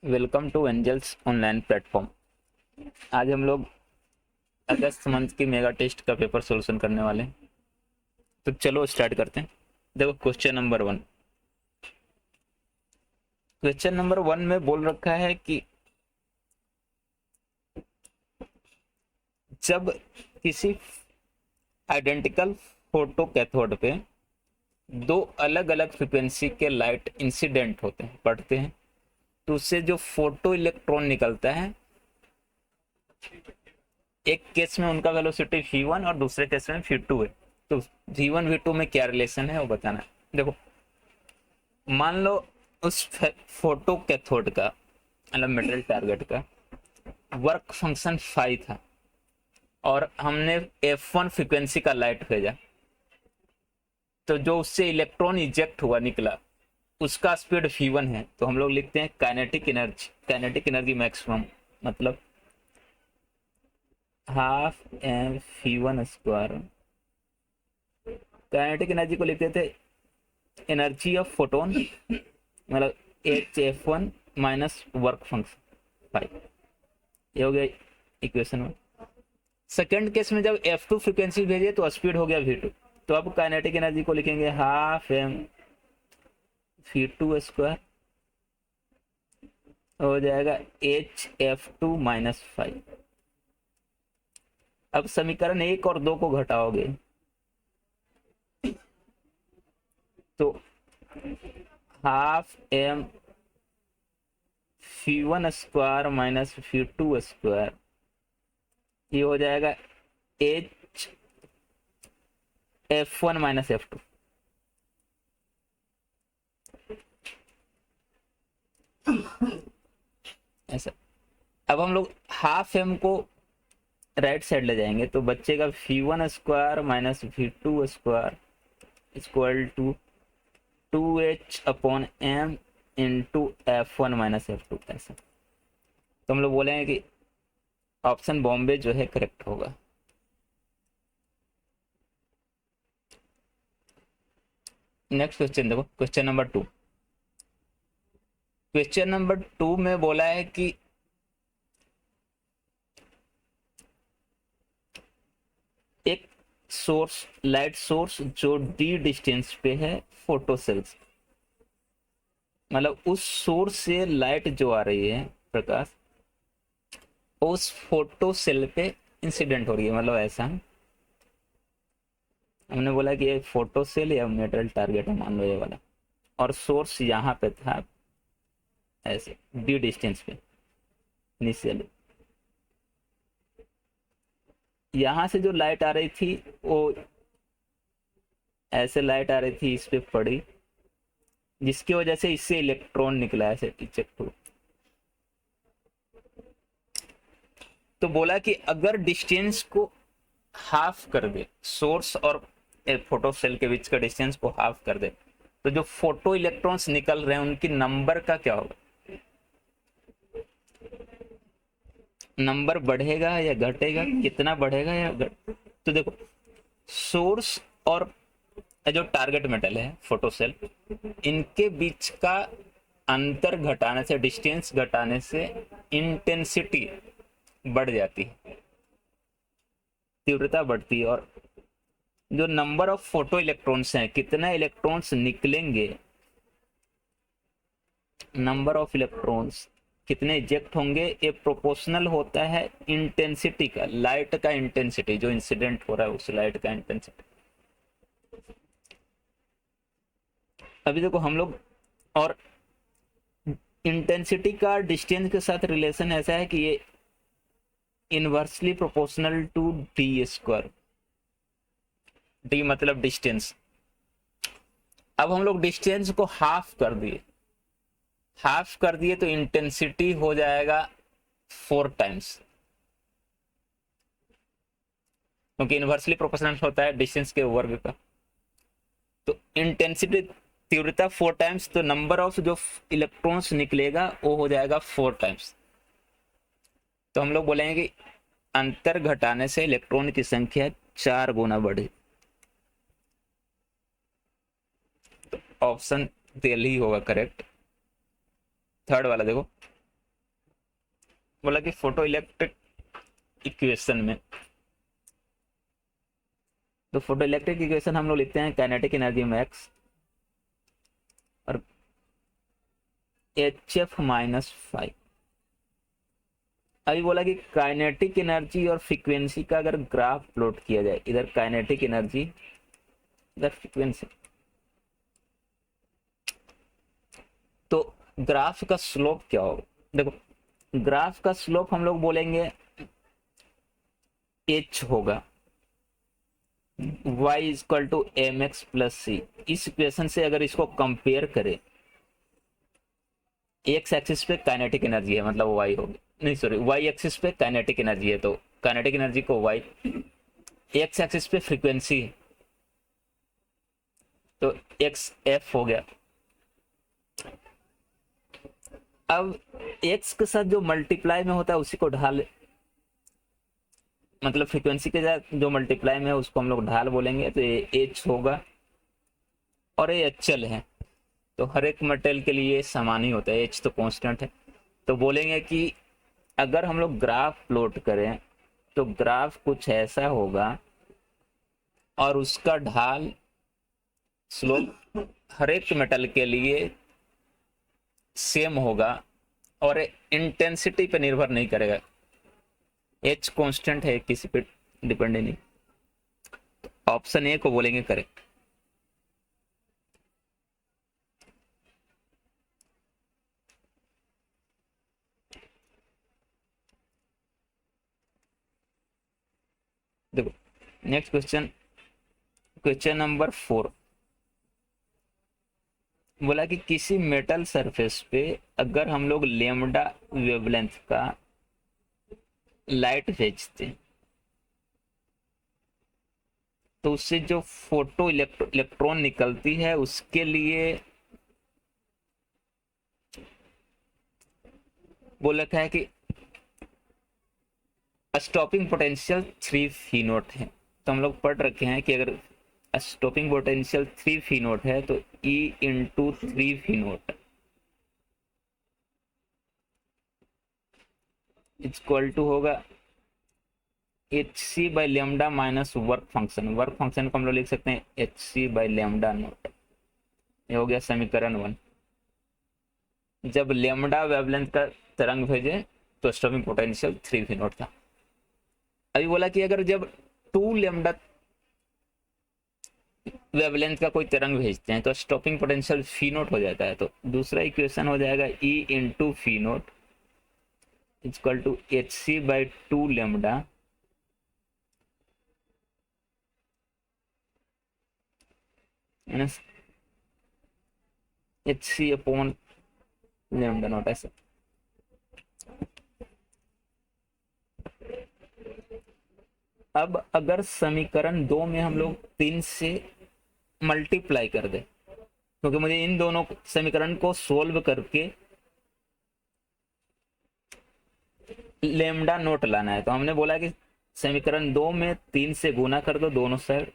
Welcome to Angels online platform. आज हम लोग अगस्त मंथ की मेगा टेस्ट का पेपर सोल्यूशन करने वाले हैं। तो चलो स्टार्ट करते हैं। देखो क्वेश्चन नंबर 1 में बोल रखा है कि जब किसी आइडेंटिकल फोटो कैथोड पे दो अलग अलग फ्रिक्वेंसी के लाइट इंसिडेंट होते हैं, पड़ते हैं, तो उससे जो फोटो इलेक्ट्रॉन निकलता है, एक केस में उनका वेलोसिटी v1 और दूसरे केस में v2 है। तो v1 v2 में क्या रिलेशन है वो बताना है। देखो, मान लो उस फोटो कैथोड का मतलब मेटल टारगेट का वर्क फंक्शन फाई था और हमने f1 फ्रीक्वेंसी का लाइट भेजा, तो जो उससे इलेक्ट्रॉन इजेक्ट हुआ निकला उसका स्पीड v1 है। तो हम लोग लिखते हैं काइनेटिक एनर्जी मैक्सिमम मतलब half m v1 square. Kinetic energy को लिखते थे एनर्जी ऑफ फोटोन मतलब hf1 minus work function five. ये हो गया इक्वेशन 1। सेकेंड केस में जब f2 फ्रीक्वेंसी भेजे तो स्पीड हो गया v2। तो अब काइनेटिक एनर्जी को लिखेंगे हाफ एम v2 स्क्वायर हो जाएगा hf2 माइनस 5। अब समीकरण 1 और 2 को घटाओगे तो half m v1 square minus v2 square, ये हो जाएगा एच f1 माइनस f2। ऐसा। अब हम लोग हाफ एम को राइट साइड ले जाएंगे तो बचेगा v1 square minus v2 square equal to 2h upon m into f1 minus f2। ऐसा। तो हम लोग बोलेंगे कि ऑप्शन बॉम्बे जो है करेक्ट होगा। नेक्स्ट क्वेश्चन देखो, क्वेश्चन नंबर 2 में बोला है कि एक सोर्स लाइट सोर्स जो डी डिस्टेंस पे है फोटो सेल्स, मतलब उस सोर्स से लाइट जो आ रही है प्रकाश उस फोटो सेल पे इंसिडेंट हो रही है। मतलब ऐसा हमने बोला कि ये फोटो सेल या मेटल टारगेट है, मान लो ये वाला, और सोर्स यहाँ पे था ऐसे डी डिस्टेंस पे इनिशियली। यहाँ से जो लाइट आ रही थी वो ऐसे लाइट आ रही थी, इस पे पड़ी, जिसकी वजह से इससे इलेक्ट्रॉन निकला ऐसे इजेक्ट हुआ। तो बोला कि अगर डिस्टेंस को हाफ कर दे, सोर्स और फोटो सेल के बीच का डिस्टेंस को हाफ कर दे, तो जो फोटो इलेक्ट्रॉन्स निकल रहे हैं उनकी नंबर का क्या होगा, नंबर बढ़ेगा या घटेगा, कितना बढ़ेगा या तो देखो, सोर्स और जो टारगेट मेटल है फोटो सेल, इनके बीच का अंतर घटाने से, डिस्टेंस घटाने से इंटेंसिटी बढ़ जाती है, तीव्रता बढ़ती है। और जो नंबर ऑफ फोटो इलेक्ट्रॉन्स हैं, कितना इलेक्ट्रॉन्स निकलेंगे, नंबर ऑफ इलेक्ट्रॉन्स कितने इजेक्ट होंगे, ये प्रोपोर्शनल होता है इंटेंसिटी का, लाइट का इंटेंसिटी जो इंसिडेंट हो रहा है उस लाइट का इंटेंसिटी। अभी देखो हम लोग, और इंटेंसिटी का डिस्टेंस के साथ रिलेशन ऐसा है कि ये inversely proportional to d square. D मतलब डिस्टेंस। अब हम लोग डिस्टेंस को हाफ कर दिए तो इंटेंसिटी हो जाएगा 4 टाइम्स, क्योंकि इनवर्सली प्रोपोर्शनल होता है डिस्टेंस के वर्ग का। तो इंटेंसिटी, तीव्रता 4 टाइम्स, तो नंबर ऑफ जो इलेक्ट्रॉन्स निकलेगा वो हो जाएगा 4 टाइम्स। तो हम लोग बोलेंगे कि अंतर घटाने से इलेक्ट्रॉन की संख्या 4 गुना बढ़े। तो ऑप्शन दिल्ली होगा करेक्ट। थर्ड वाला देखो, बोला कि फोटो इलेक्ट्रिक इक्वेशन में, तो फोटो इलेक्ट्रिक इक्वेशन हम लोग लिखते हैं काइनेटिक एनर्जी मैक्स और HF माइनस 5। अभी बोला कि काइनेटिक एनर्जी और फ्रीक्वेंसी का अगर ग्राफ प्लॉट किया जाए, इधर काइनेटिक एनर्जी इधर फ्रीक्वेंसी, तो ग्राफ का स्लोप क्या होगा? देखो ग्राफ का स्लोप हम लोग बोलेंगे h होगा y equal to m x plus c. इस इक्वेशन से अगर इसको कंपेयर करें, एक्स एक्सिस पे काइनेटिक एनर्जी है मतलब y होगी, नहीं सॉरी y एक्सिस पे काइनेटिक एनर्जी है, तो काइनेटिक एनर्जी को y, एक्स एक्सिस पे फ्रीक्वेंसी है तो एक्स एफ हो गया। अब x के साथ जो मल्टीप्लाई में होता है उसी को ढाल, मतलब फ्रीक्वेंसी के साथ जो मल्टीप्लाई में है उसको हम लोग ढाल बोलेंगे, तो ये h होगा और ये अचल है, तो हर एक मटेरियल के लिए समान ही होता है, h तो कांस्टेंट है। तो बोलेंगे कि अगर हम लोग ग्राफ प्लॉट करें तो ग्राफ कुछ ऐसा होगा और उसका ढाल स्लोप हर एक मेटल के लिए सेम होगा और इंटेंसिटी पे निर्भर नहीं करेगा, h कांस्टेंट है, किसी पे डिपेंड नहीं। ऑप्शन ए को बोलेंगे करेक्ट। देखो नेक्स्ट क्वेश्चन, क्वेश्चन नंबर 4 बोला कि किसी मेटल सरफेस पे अगर हम लोग लेमडा वेवलेंथ का लाइट भेजते हैं तो उससे जो फोटो इलेक्ट्रॉन निकलती है उसके लिए बोला था है कि स्टॉपिंग पोटेंशियल 3 फी नॉट है। तो हम लोग पढ़ रखे हैं कि अगर स्टॉपिंग पोटेंशियल 3 फी नॉट है तो E into 3 phi naught equal to होगा HC by lambda minus work function. Work function को हम लोग लिख सकते हैं HC बाई लेमडा नॉट। ये हो गया समीकरण 1। जब लेमडा वेवलेंथ का तरंग भेजे तो स्टॉपिंग पोटेंशियल 3 फी नॉट था। अभी बोला कि अगर जब 2 लेमडा वेवलेंथ का कोई तरंग भेजते हैं तो स्टॉपिंग पोटेंशियल फी नॉट हो जाता है, तो दूसरा इक्वेशन हो जाएगा E into phi naught equal to HC by 2 lambda minus HC upon lambda naught. ऐसा अब अगर समीकरण 2 में हम लोग 3 से मल्टीप्लाई कर दे, क्योंकि मुझे इन दोनों समीकरण को सोल्व करके लेमडा नोट लाना है, तो हमने बोला कि समीकरण 2 में 3 से गुना कर दो दोनों साइड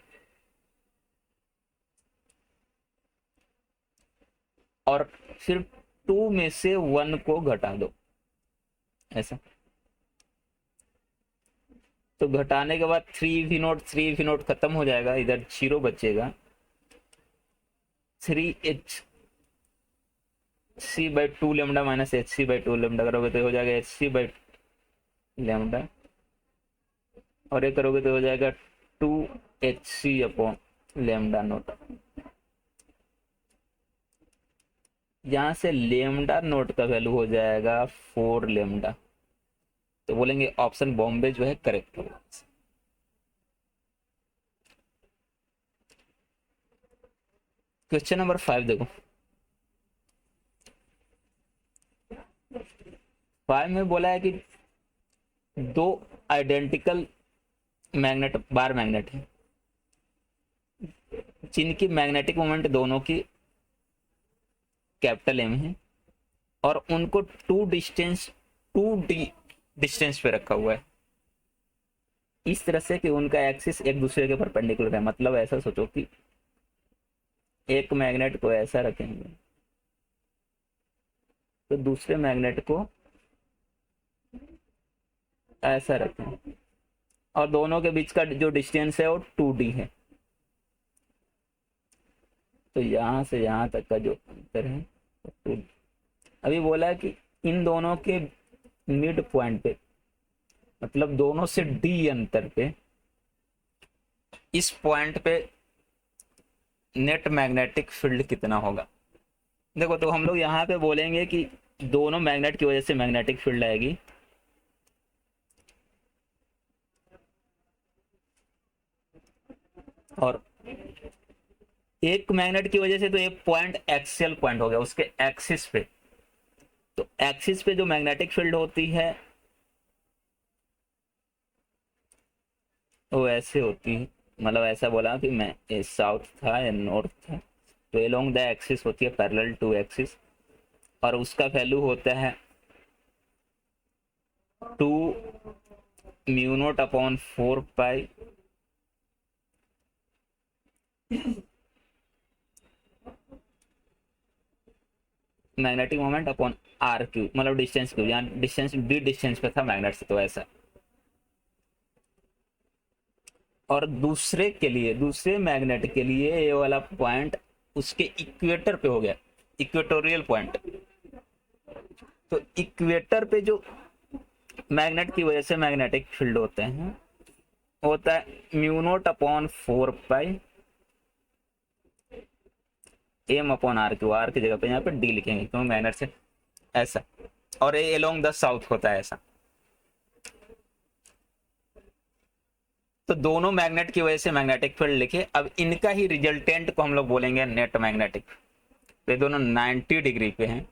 और फिर 2 में से 1 को घटा दो, ऐसा। तो घटाने के बाद 3 v0 खत्म हो जाएगा, इधर 0 बचेगा। 3HC by 2 lambda minus HC by 2 lambda करोगे तो हो जाएगा HC बाई लेमडा, और ये करोगे तो हो जाएगा 2HC अपॉन लेमडा नोट। यहां से लेमडा नोट का वैल्यू हो जाएगा 4 लेमडा, तो बोलेंगे ऑप्शन बॉम्बे जो है करेक्ट होगा। क्वेश्चन नंबर 5 देखो, 5 में बोला है कि 2 आइडेंटिकल मैग्नेट बार मैग्नेट है जिनकी मैग्नेटिक मोमेंट दोनों की कैपिटल M है और उनको 2D डिस्टेंस पे रखा हुआ है, इस तरह से कि उनका एक्सिस एक दूसरे के परपेंडिकुलर है। मतलब ऐसा सोचो कि एक मैग्नेट को ऐसा रखेंगे तो दूसरे मैग्नेट को ऐसा रखें, और दोनों के बीच का जो डिस्टेंस है वो 2d है। तो यहाँ से यहाँ तक का जो अंतर है वो 2d। अभी बोला है कि इन दोनों के मिड पॉइंट पे, मतलब दोनों से d अंतर पे, इस पॉइंट पे नेट मैग्नेटिक फील्ड कितना होगा। देखो, तो हम लोग यहाँ पे बोलेंगे कि दोनों मैग्नेट की वजह से मैग्नेटिक फील्ड आएगी, और एक मैग्नेट की वजह से तो एक पॉइंट एक्सियल पॉइंट हो गया उसके एक्सिस पे। तो एक्सिस पे जो मैग्नेटिक फील्ड होती है वो ऐसे होती है, मतलब ऐसा बोला कि मैं ये साउथ था या नॉर्थ था, तो अलोंग द एक्सिस होती है पैरेलल टू एक्सिस, और उसका वैल्यू होता है 2 mu 0/4 pi magnetic moment upon r cube, मतलब डिस्टेंस क्यू, यहाँ डिस्टेंस डी डिस्टेंस पे था मैग्नेट से, तो ऐसा। और दूसरे के लिए, दूसरे मैग्नेट के लिए ये वाला पॉइंट उसके इक्वेटर पे हो गया, इक्वेटोरियल पॉइंट। तो इक्वेटर पे जो मैग्नेट की वजह से मैग्नेटिक फील्ड होते हैं होता है μ0/4 पाई m/r क्यू। आर की जगह पे यहाँ पे डी लिखेंगे क्योंकि मैग्नेट से ऐसा, और ये अलोंग द साउथ होता है ऐसा। तो दोनों मैग्नेट की वजह से मैग्नेटिक फील्ड लिखे। अब इनका ही रिजल्टेंट को हम लोग बोलेंगे नेट मैग्नेटिक। ये दोनों 90 डिग्री पे हैं।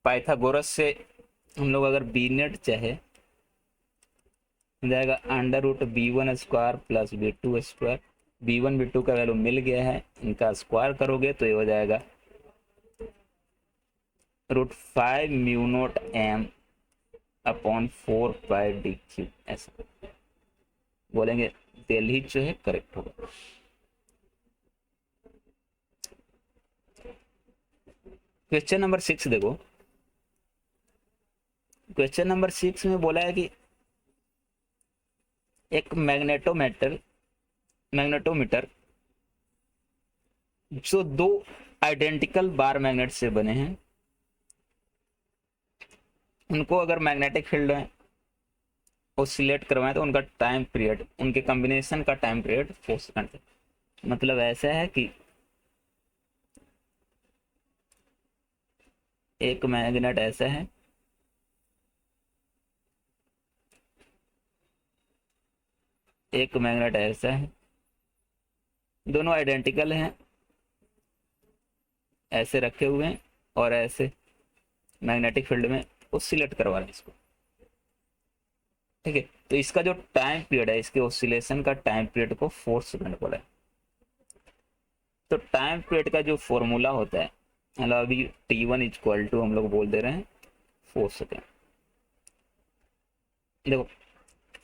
पाइथागोरस से हम लोग अगर बी नेट चाहे जाएगा √b1² plus b2²। b1 b2 का वैल्यू मिल गया है, इनका स्क्वायर करोगे तो ये हो जाएगा √5μ0m/4 पाई d3। ऐसा बोलेंगे, दिल्ली जो है करेक्ट होगा। क्वेश्चन नंबर 6 देखो। क्वेश्चन नंबर 6 में बोला है कि एक मैग्नेटोमीटर जो दो आइडेंटिकल बार मैग्नेट से बने हैं, उनको अगर मैग्नेटिक फील्ड में ऑसिलेट करवाएं तो उनका टाइम पीरियड, उनके कॉम्बिनेशन का टाइम पीरियड 4 सेकंड है। मतलब ऐसा है कि एक मैग्नेट ऐसा है, एक मैग्नेट ऐसा है, दोनों आइडेंटिकल हैं, ऐसे रखे हुए हैं और ऐसे मैग्नेटिक फील्ड में ऑसिलेट करवा लें इसको। ठीक है, तो इसका जो टाइम पीरियड है, इसके ऑसिलेशन का टाइम पीरियड को 4 सेकंड बोला है। तो टाइम पीरियड का जो फॉर्मूला होता है, मतलब अभी t1 हम लोग बोल दे रहे हैं 4 सेकंड। देखो,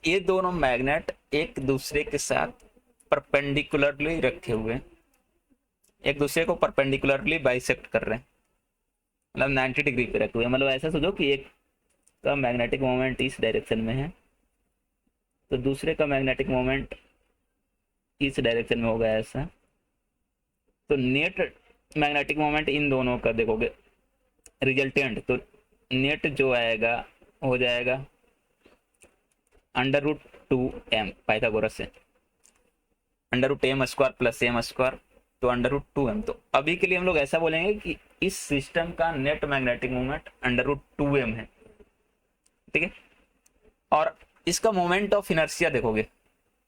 ये दोनों मैग्नेट एक दूसरे के साथ परपेंडिकुलरली रखे हुए हैं, एक दूसरे को परपेंडिकुलरली बाइसेक्ट कर रहे हैं, मतलब 90 डिग्री पे रखे हुए हैं। मतलब ऐसा सोचो कि एक का मैग्नेटिक मोमेंट इस डायरेक्शन में है, तो दूसरे का मैग्नेटिक मोमेंट इस डायरेक्शन में होगा ऐसा। तो नेट मैग्नेटिक मोमेंट इन दोनों का देखोगे रिजल्टेंट, तो नेट जो आएगा हो जाएगा √2m, पाइथागोरस से √m² प्लस m², तो √2m। तो अभी के लिए हम लोग ऐसा बोलेंगे कि इस सिस्टम का नेट मैग्नेटिक मोमेंट √2m है। ठीक है, और इसका मोमेंट ऑफ इनर्शिया देखोगे,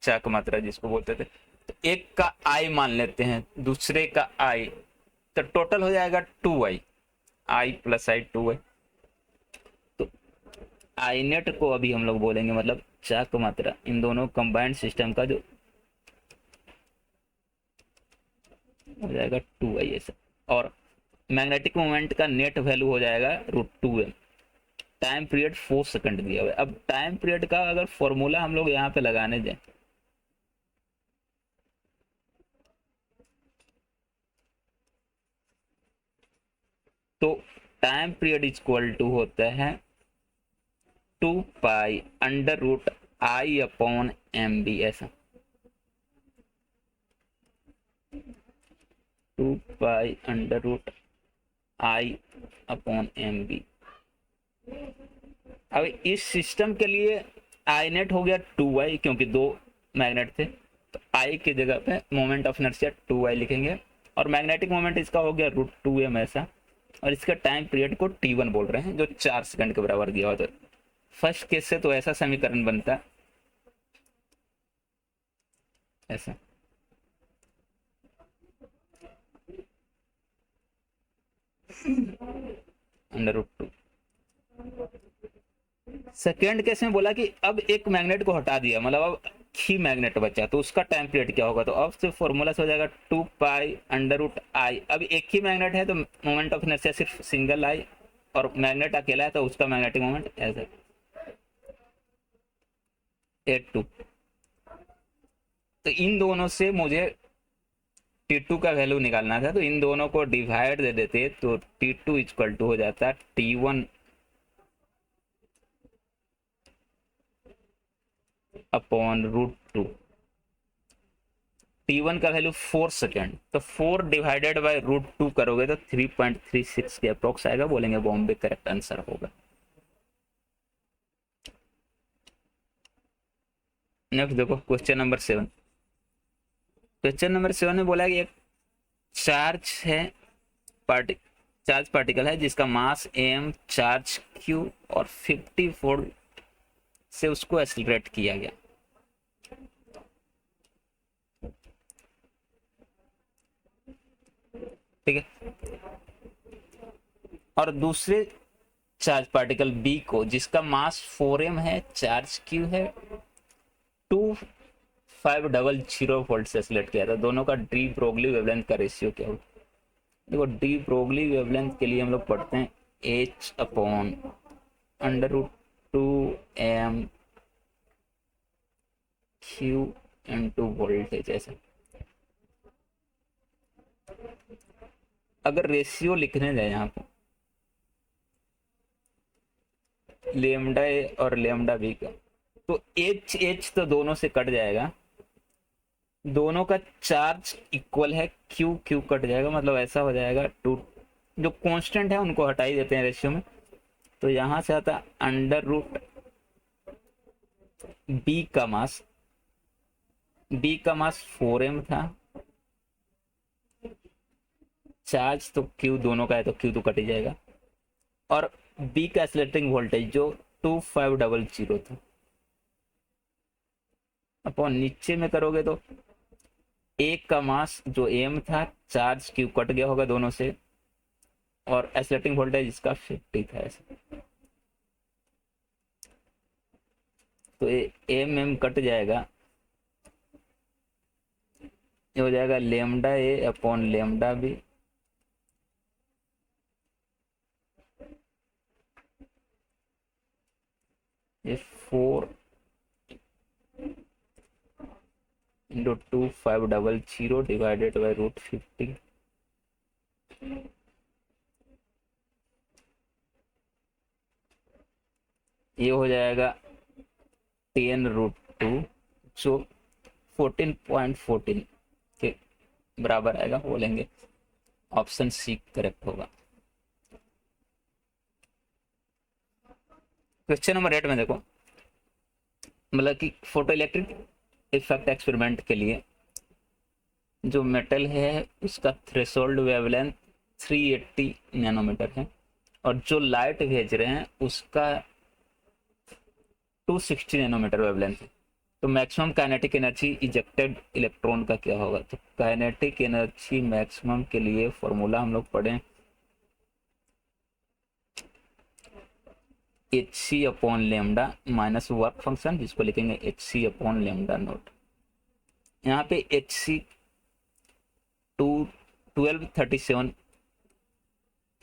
चाक मात्रा जिसको बोलते थे, तो एक का आई मान लेते हैं, दूसरे का आई, तो टोटल हो जाएगा 2i, i + i 2i। तो आई नेट को अभी हम लोग बोलेंगे, मतलब चाक मात्रा इन दोनों कंबाइंड सिस्टम का जो हो जाएगा 2i ऐसा। और मैग्नेटिक मोमेंट का नेट वैल्यू हो जाएगा √2m। टाइम पीरियड 4 सेकंड दिया हुआ है। अब टाइम पीरियड का अगर फॉर्मूला हम लोग यहाँ पे लगाने जाए, तो टाइम पीरियड इक्वल टू होता है 2 pi under root I upon MB, ऐसा 2 pi under root I upon MB। अब इस सिस्टम के लिए आई नेट हो गया 2y, क्योंकि दो मैग्नेट थे, तो आई की जगह पे मोमेंट ऑफ इनर्शिया 2y लिखेंगे, और मैग्नेटिक मोमेंट इसका हो गया √2m ऐसा, और इसका टाइम पीरियड को t1 बोल रहे हैं, जो 4 सेकंड के बराबर दिया हुआ। तो फर्स्ट केस से तो ऐसा समीकरण बनता है, ऐसा √2। सेकेंड केस में बोला कि अब एक मैग्नेट को हटा दिया, मतलब अब ही मैग्नेट बचा, तो उसका टाइम पीरियड क्या होगा, तो अब से फॉर्मूला से हो जाएगा 2 पाई अंडर रूट I। अब एक ही मैग्नेट है तो मोमेंट ऑफ इनर्शिया सिर्फ सिंगल आई, और मैग्नेट अकेला है तो उसका मैग्नेटिक मोमेंट ऐसा 8 2। तो इन दोनों से मुझे T2 का वैल्यू निकालना था, तो इन दोनों को डिवाइड दे देते, तो T2 इक्वल टू हो जाता T1 अपॉन √2। T1 का वैल्यू 4 सेकेंड, तो 4 डिवाइडेड बाय √2 करोगे तो 3.36 के अप्रोक्स आएगा, बोलेंगे बॉम्बे करेक्ट आंसर होगा। नेक्स्ट देखो क्वेश्चन नंबर 7। क्वेश्चन नंबर 7 में बोला कि एक चार्ज है, चार्ज पार्टिकल है जिसका मास m, चार्ज q और 50 वोल्ट से उसको एक्सीलरेट किया गया। ठीक है, और दूसरे चार्ज पार्टिकल b को जिसका मास 4m है, चार्ज q है, 2500 वोल्ट से एक्सीलरेट किया था। दोनों का डी ब्रोगली वेवलेंथ का रेशियो क्या होगा। देखो डी ब्रोगली वेवलेंथ के लिए हम लोग पढ़ते हैं h upon √2m q into voltage. ऐसा अगर रेशियो लिखने जाए यहाँ पे लेमडा ए और लेमडा बी का, तो एच तो दोनों से कट जाएगा, दोनों का चार्ज इक्वल है, क्यू क्यू कट जाएगा, मतलब ऐसा हो जाएगा 2। जो कांस्टेंट है उनको हटा ही देते हैं रेशियो में, तो यहां से आता बी का मास 4m था, चार्ज तो क्यू दोनों का है तो क्यू तो कट ही जाएगा, और बी का एक्सीलरेटिंग वोल्टेज जो 2500 था, अपॉन नीचे में करोगे तो एक का मास जो एम था, चार्ज क्यू कट गया होगा दोनों से, और एक्सीलरेटिंग वोल्टेज इसका 50 था ऐसे, तो एम कट जाएगा, ये हो जाएगा lambda A upon lambda B. ये 4 इंटू 2500 डिवाइडेड बाई √50। ये हो जाएगा 10√2 जो 14.14 के बराबर आएगा, बोलेंगे ऑप्शन सी करेक्ट होगा। क्वेश्चन नंबर 8 में देखो, मतलब कि फोटो इलेक्ट्रिक इफेक्ट एक्सपेरिमेंट के लिए जो मेटल है उसका थ्रेशोल्ड वेवलेंथ 380 नैनोमीटर है, और जो लाइट भेज रहे हैं उसका 260 नैनोमीटर वेवलेंथ है, तो maximum kinetic energy ejected electron का क्या होगा। तो काइनेटिक एनर्जी मैक्सिमम के लिए फॉर्मूला हम लोग पढ़ें hc upon lambda minus work function, जिसको लिखेंगे hc अपॉन लेमडा नोट। यहाँ पे hc 1237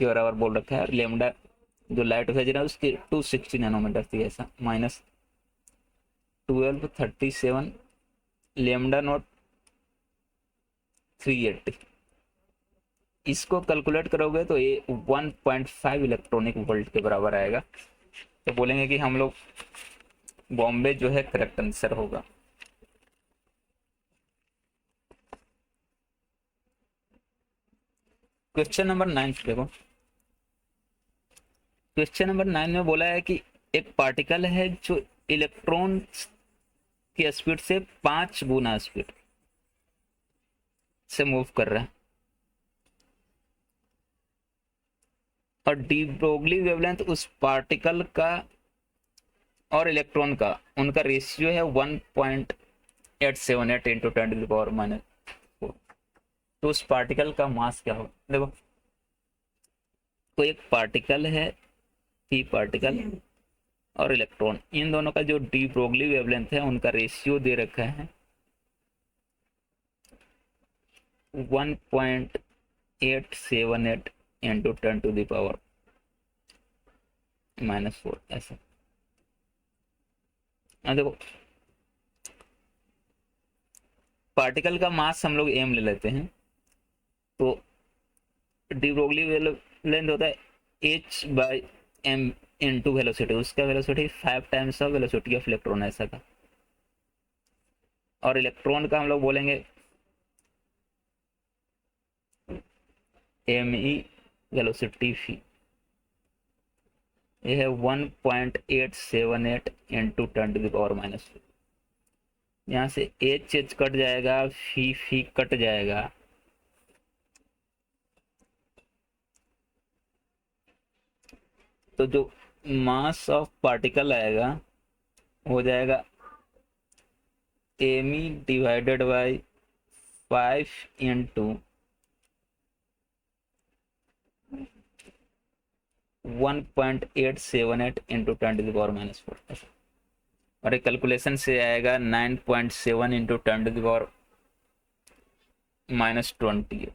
के बराबर बोल रखा है, लेमडा जो लाइट भेज रहा है उसकी 260 नैनोमीटर थी, ऐसा माइनस 1237 लेमडा नोट 380। इसको कैलकुलेट करोगे तो ये 1.5 इलेक्ट्रॉनिक वोल्ट के बराबर आएगा, तो बोलेंगे कि हम लोग बॉम्बे जो है करेक्ट आंसर होगा। क्वेश्चन नंबर 9 देखो। क्वेश्चन नंबर 9 में बोला है कि एक पार्टिकल है जो इलेक्ट्रॉन की स्पीड से 5 गुना स्पीड से मूव कर रहा है और डी ब्रोगली वेवलेंथ उस पार्टिकल का और इलेक्ट्रॉन का उनका रेशियो है 1.878 इंटू 10⁻⁻⁴। तो उस पार्टिकल का मास क्या होगा? देखो, तो एक पार्टिकल है, पी पार्टिकल और इलेक्ट्रॉन, इन दोनों का जो डी ब्रोगली वेवलेंथ है उनका रेशियो दे रखा है 1.878 इंटू 10⁻⁻⁴ ऐसा। देखो, पार्टिकल का मास हम लोग एम ले लेते हैं, तो डी ब्रोगली वेवलेंथ होता है h by m into velocity, उसका velocity 5 times of velocity of electron ऐसा था। और इलेक्ट्रॉन का हम लोग बोलेंगे एम ई वेलोसिटी फी, यह है 1.878 इंटू 10⁻⁻⁴। यहाँ से एच एच कट जाएगा, फी कट जाएगा, तो जो मास ऑफ पार्टिकल आएगा हो जाएगा m e divided by 5 into 1.878 into 10⁻⁻⁴। और एक कैलकुलेशन से आएगा 9.7 इंटू 10⁻⁻20।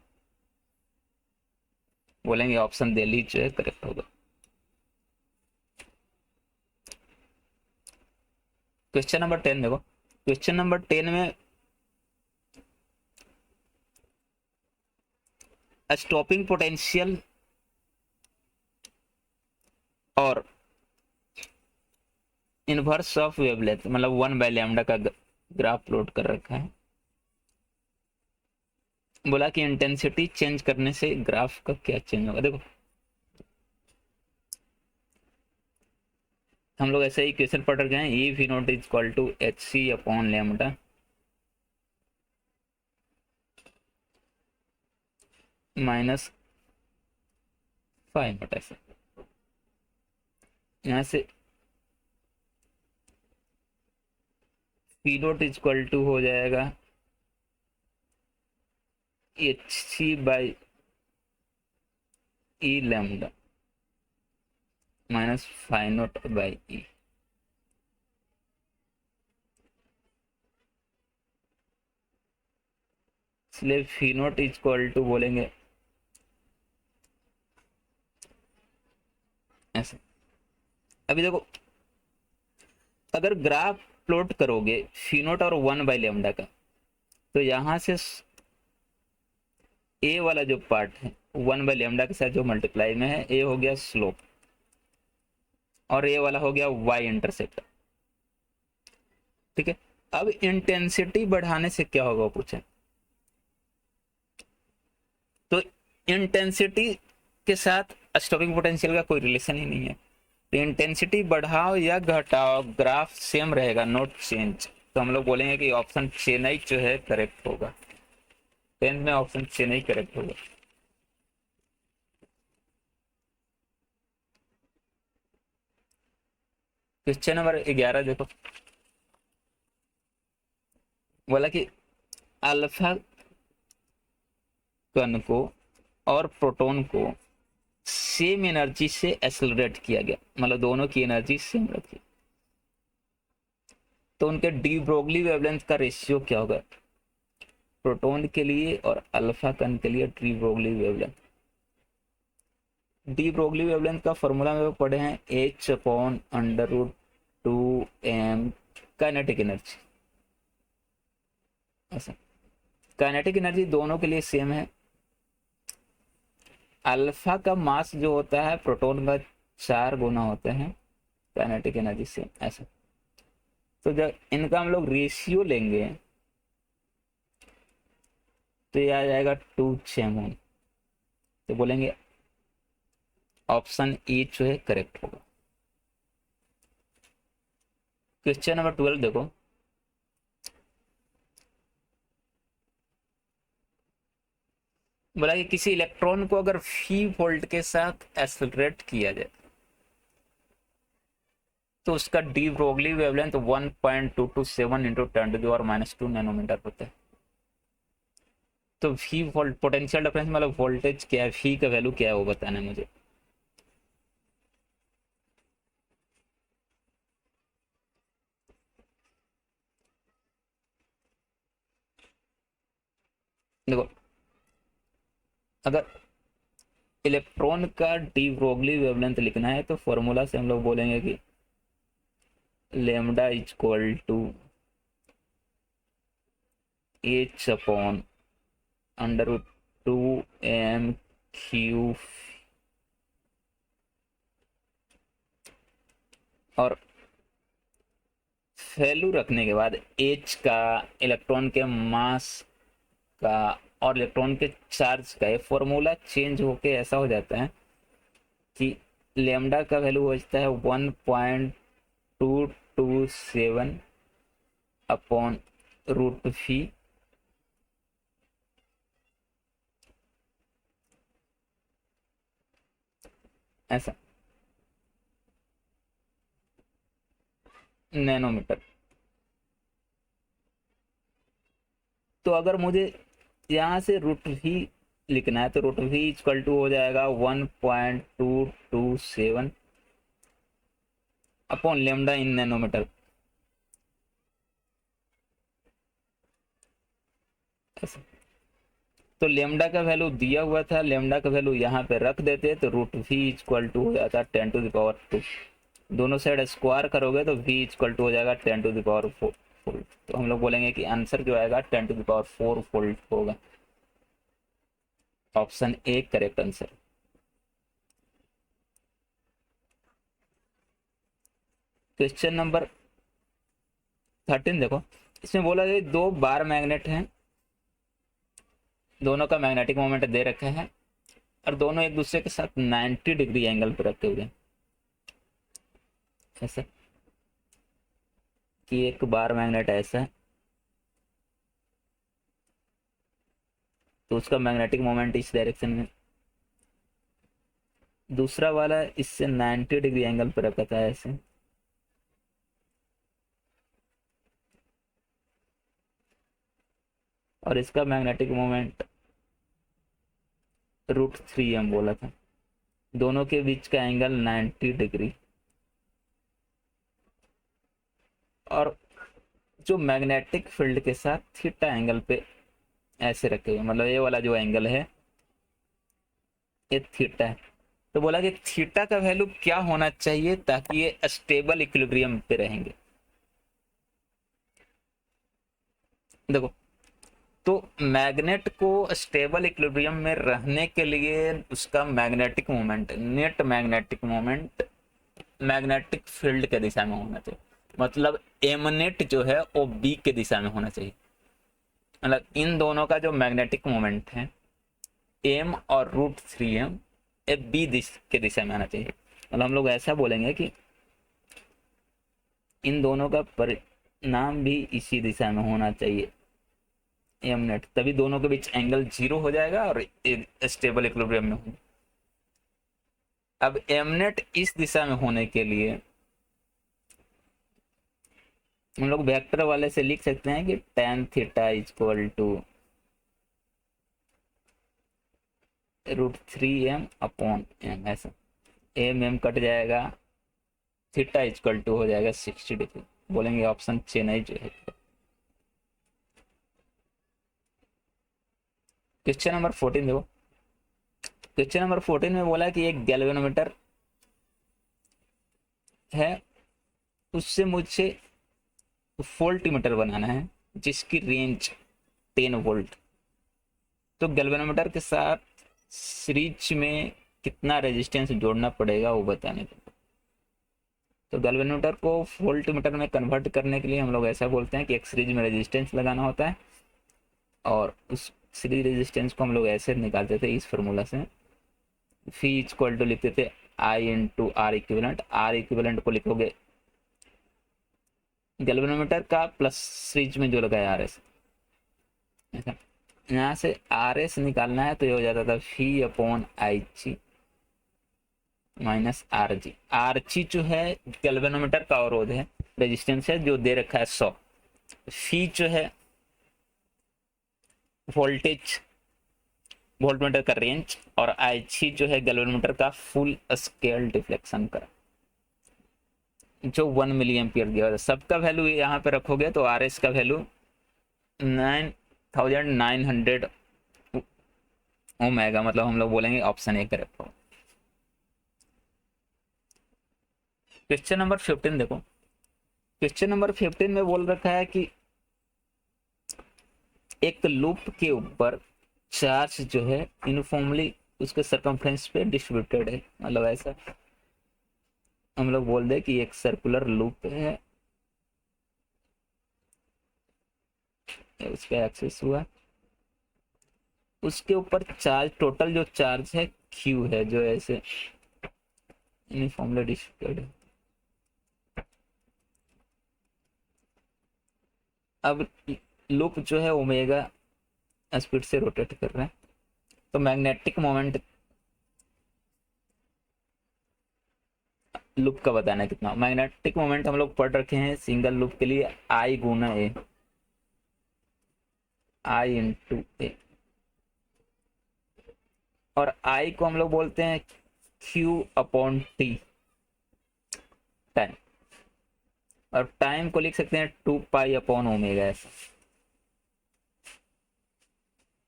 बोलेंगे ऑप्शन दिल्ली जो है करेक्ट होगा। क्वेश्चन नंबर 10 देखो। क्वेश्चन नंबर 10 में स्टॉपिंग पोटेंशियल और इनवर्स ऑफ वेवलेंथ मतलब 1/λ का ग्राफ प्लॉट कर रखा है। बोला कि इंटेंसिटी चेंज करने से ग्राफ का क्या चेंज होगा। देखो, हम लोग ऐसे ही क्वेश्चन पढ़ रखे हैं, e V naught is equal to h c upon lambda minus 5 ऐसा। यहाँ से P naught is equal to हो जाएगा h c by e lambda minus 5 naught by e. इसलिए phi naught is equal to बोलेंगे ऐसा। अभी देखो, अगर ग्राफ प्लॉट करोगे फी नॉट और 1/λ का, तो यहां से ए वाला जो पार्ट है 1/λ के साथ जो मल्टीप्लाई में है, ए हो गया स्लोप और ए वाला हो गया वाई इंटरसेप्ट। ठीक है, अब इंटेंसिटी बढ़ाने से क्या होगा पूछे, तो इंटेंसिटी के साथ स्टॉपिंग पोटेंशियल का कोई रिलेशन ही नहीं है। तो इंटेंसिटी बढ़ाओ या घटाओ ग्राफ सेम रहेगा, नोट चेंज। तो हम लोग बोलेंगे कि ऑप्शन चेन्नई जो है करेक्ट होगा। 10 में ऑप्शन चेन्नई करेक्ट होगा। क्वेश्चन नंबर 11 देखो। बोला कि अल्फा कण को और प्रोटॉन को सेम एनर्जी से एक्सेलरेट किया गया, मतलब दोनों की एनर्जी सेम रखी, तो उनके डी ब्रोगली वेवलेंथ का रेशियो क्या होगा प्रोटॉन के लिए और अल्फा कण के लिए। D Broglie wavelength, D Broglie wavelength का फॉर्मूला में पढ़े हैं h upon √2m kinetic energy. ऐसा काइनेटिक एनर्जी दोनों के लिए सेम है। अल्फा का मास जो होता है प्रोटॉन का 4 गुना होता है काइनेटिक एनर्जी से ऐसा। तो जब इनका हम लोग रेशियो लेंगे तो ये आ जाएगा 2 6 तो बोलेंगे ऑप्शन ए जो है करेक्ट होगा। क्वेश्चन नंबर 12 देखो, बोला कि किसी इलेक्ट्रॉन को अगर फी वोल्ट के साथ एक्सेलरेट किया जाए तो उसका de Broglie wavelength 1.227 into 10⁻² nanometre होता है। तो वी वोल्ट पोटेंशियल डिफरेंस मतलब वोल्टेज क्या है, वी का वैल्यू क्या है वो बताना है मुझे। देखो अगर इलेक्ट्रॉन का डी ब्रोगली वेवलेंथ लिखना है तो फॉर्मूला से हम लोग बोलेंगे कि lambda is equal to h upon √2m³ और वैल्यू रखने के बाद एच का, इलेक्ट्रॉन के मास का और इलेक्ट्रॉन के चार्ज का, ये फॉर्मूला चेंज होके ऐसा हो जाता है कि लेमडा का वैल्यू हो जाता है 1.227 अपॉन √v ऐसा नैनोमीटर। तो अगर मुझे यहाँ से √v लिखना है तो √v इक्वल टू हो जाएगा 1.227 अपॉन लेमडा इन नैनोमीटर ऐसा। तो लेमडा का वैल्यू दिया हुआ था, लेमडा का वैल्यू यहाँ पे रख देते तो √v इक्वल टू हो जाता 10⁻²। दोनों साइड स्क्वायर करोगे तो v इक्वल टू हो जाएगा 10⁻4 वोल्ट। तो हम लोग बोलेंगे कि आंसर जो आएगा 10⁻4 वोल्ट होगा। Option A correct answer. Question number 13 देखो, इसमें बोला कि दो बार मैग्नेट हैं, दोनों का मैग्नेटिक मोमेंट दे रखा है और दोनों एक दूसरे के साथ 90 डिग्री एंगल पर रखे हुए हैं। ऐसा कि एक बार मैग्नेट ऐसा है तो उसका मैग्नेटिक मोमेंट इस डायरेक्शन में, दूसरा वाला इससे 90 डिग्री एंगल पर रखा था ऐसे। और इसका मैग्नेटिक मोमेंट √3m बोला था। दोनों के बीच का एंगल 90 डिग्री और जो मैग्नेटिक फील्ड के साथ थीटा एंगल पे ऐसे रखे हुए, मतलब ये वाला जो एंगल है ये थीटा है। तो बोला कि थीटा का वैल्यू क्या होना चाहिए ताकि ये स्टेबल इक्विलिब्रियम पे रहेंगे। देखो तो मैग्नेट को स्टेबल इक्विलिब्रियम में रहने के लिए उसका magnetic moment, net magnetic moment magnetic field के दिशा में होना चाहिए। मतलब एम नेट जो है वो बी के दिशा में होना चाहिए। मतलब इन दोनों का जो मैग्नेटिक मोमेंट है एम और √3m ए बी के दिशा में आना चाहिए। मतलब हम लोग ऐसा बोलेंगे कि इन दोनों का परिणाम भी इसी दिशा में होना चाहिए एम नेट, तभी दोनों के बीच एंगल 0 हो जाएगा और स्टेबल इक्विलिब्रियम में होगा। अब एम नेट इस दिशा में होने के लिए हम लोग वेक्टर वाले से लिख सकते हैं कि tan theta equal to √3m upon m ऐसा। एम कट जाएगा, थीटा इक्वल टू हो जाएगा 60 डिग्री। बोलेंगे ऑप्शन चेन्नई जो है। क्वेश्चन नंबर 14 देखो, क्वेश्चन नंबर 14 में बोला कि एक गैल्वेनोमीटर है, उससे मुझे वोल्टमीटर बनाना है जिसकी रेंज 10 वोल्ट। तो गैल्वेनोमीटर के साथ सीरीज में कितना रेजिस्टेंस जोड़ना पड़ेगा वो बताने को। तो गैल्वेनोमीटर को वोल्ट मीटर में कन्वर्ट करने के लिए हम लोग ऐसा बोलते हैं कि एक सीरीज में रेजिस्टेंस लगाना होता है, और उस सीरीज रेजिस्टेंस को हम लोग ऐसे निकालते थे इस फॉर्मूला से, फी इक्वल टू लिखते थे I into R equivalent. R equivalent को लिखोगे गैल्वेनोमीटर का प्लस सीरीज में जो लगा है आर एस, यहाँ से आर एस निकालना है तो ये हो जाता था phi upon I G minus R G. R G जो है गैल्वेनोमीटर का अवरोध है, रेजिस्टेंस है जो दे रखा है 100। फी जो है वोल्टेज, वोल्टमीटर का रेंज, और आई जी जो है गैल्वेनोमीटर का फुल स्केल डिफ्लेक्शन का जो 1 मिली एम्पियर दिया। सबका वैल्यू यहाँ पे रखोगे तो आर एस का वैल्यू 9900 ओमेगा, मतलब हम लोग बोलेंगे ऑप्शन ए करेक्ट हो। क्वेश्चन नंबर 15 देखो, क्वेश्चन नंबर 15 में बोल रखा है कि एक लूप के ऊपर चार्ज जो है यूनिफॉर्मली उसके सरकमफ्रेंस पे डिस्ट्रीब्यूटेड है, मतलब ऐसा हम लोग बोल दे कि एक सर्कुलर लूप है, उसका एक्सेस हुआ, उसके ऊपर चार्ज, टोटल जो चार्ज है क्यू है, जो ऐसे यूनिफॉर्मली डिस्ट्रीब्यूटेड है। अब लूप जो है ओमेगा स्पीड से रोटेट कर रहा है, तो मैग्नेटिक मोमेंट लूप का बताना है कितना। मैग्नेटिक मोमेंट हम लोग पढ़ रखे हैं सिंगल लूप के लिए आई गुना ए, आई इंटू ए, और आई को हम लोग बोलते हैं क्यू अपॉन टी, टाइम, और टाइम को लिख सकते हैं 2 पाई अपॉन ओमेगा एस।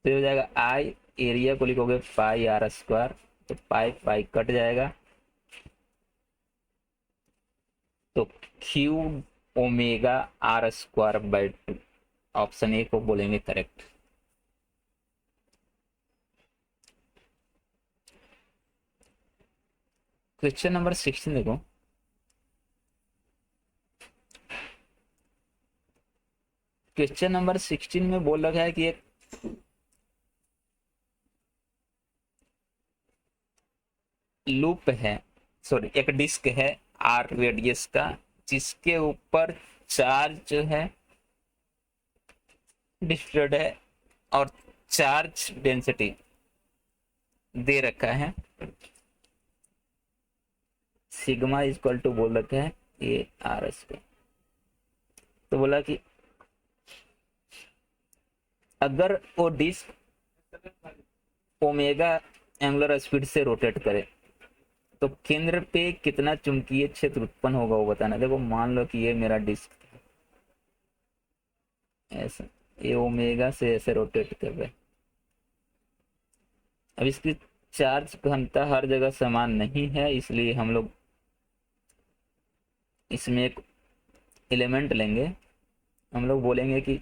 तो हो जाएगा आई, एरिया को लिखोगे पाई आर स्क्वायर, तो पाई पाई कट जाएगा, तो q omega r square by 2, option A को बोलेंगे करेक्ट। क्वेश्चन नंबर 16 देखो, क्वेश्चन नंबर 16 में बोल रखा है कि एक लूप है, सॉरी एक डिस्क है आर रेडियस का, जिसके ऊपर चार्ज जो है डिस्ट्रीब्यूटेड है, और चार्ज डेंसिटी दे रखा है सिग्मा इक्वल टू बोल रखा है ए आर एस पे। तो बोला कि अगर वो डिस्क ओमेगा एंगुलर स्पीड से रोटेट करे तो केंद्र पे कितना चुंबकीय क्षेत्र उत्पन्न होगा वो बताना। देखो मान लो कि ये मेरा डिस्क ऐसा, ये ओमेगा से ऐसे रोटेट कर रहा है। अब इसकी चार्ज घनता हर जगह समान नहीं है, इसलिए हम लोग इसमें एक एलिमेंट लेंगे, हम लोग बोलेंगे कि